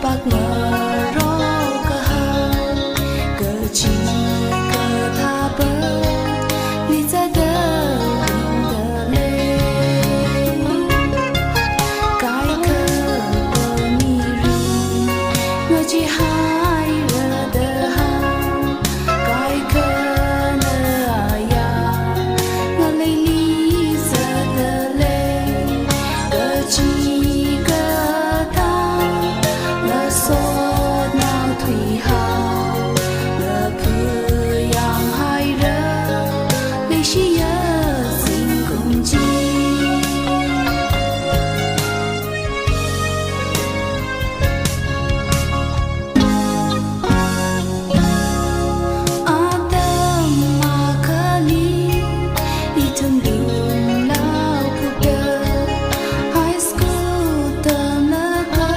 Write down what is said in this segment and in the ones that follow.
bạc ngờ rô cơ ha cơ chi cơ tha bơ lý ra đơ hình đơ lê cái cơ bơ mi ri ngờ chi hai rơ đơ ha cái cơ nơ à ngờ lấy lý ra đơ lê cơ chi sốt nào thủy hào ngờ cứ yang hai rơ lấy chi nhớ xin cùng chi Adam mà khờ li đi thương điều lao cuộc đời high school tầm lỡ cơ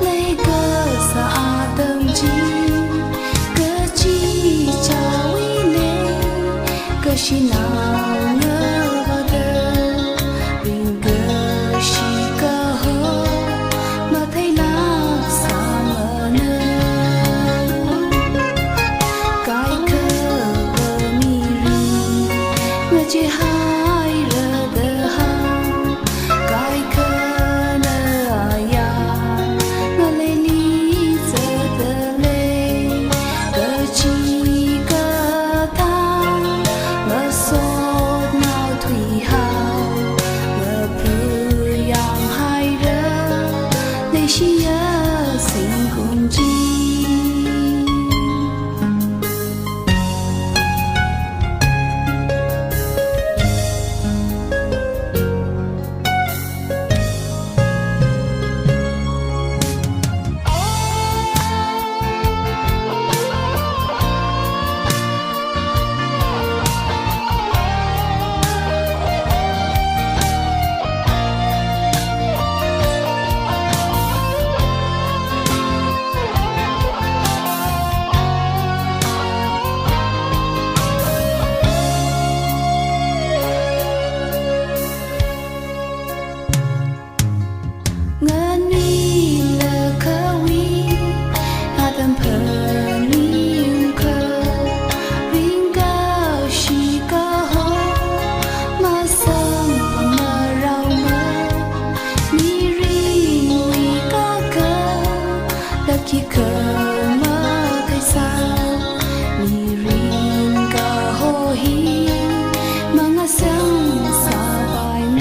lấy cơ xa tâm trí cơ chi chào ý lệ cơ chi nào ngờ vào đời bình cơ chi cơ hô mà thấy lạc xa ngờ nơi cái cơ bơ mi ri ngờ chi hai rơ đơ ha cái cơ nơ à ya ngờ lấy lý giờ đơ lê cơ chi cơ tha ngờ sốt nào thủy hào ngờ cứ yang hai rơ lấy chi nhớ xin cùng chi ngân ni lơ khơ vi Adam phở ni khơ ring cao shi cơ ho mà sông mà rau mơ ni ring vi cơ là khi cơ mơ thấy sao ni ring cơ ho hi mà ngã sông sao bài mơ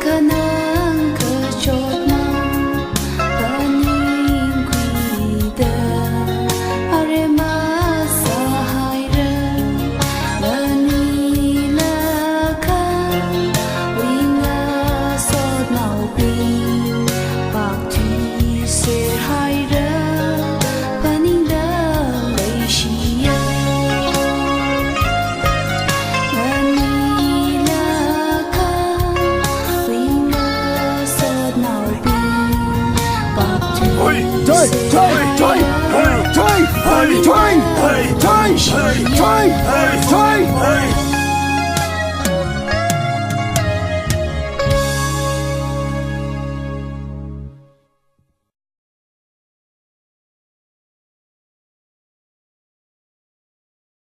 cơ nâng cơ chốt mong và nhìn quỳ đơ à rê mơ xa hai rơ ngờ ni lơ khăn vì ngờ sốt nào bình bạc thủy xê hai rơ và nhìn đơ lấy chi ơ ngờ ni lơ khăn vì ngờ sốt nào bình bạc thủy xê hai rơ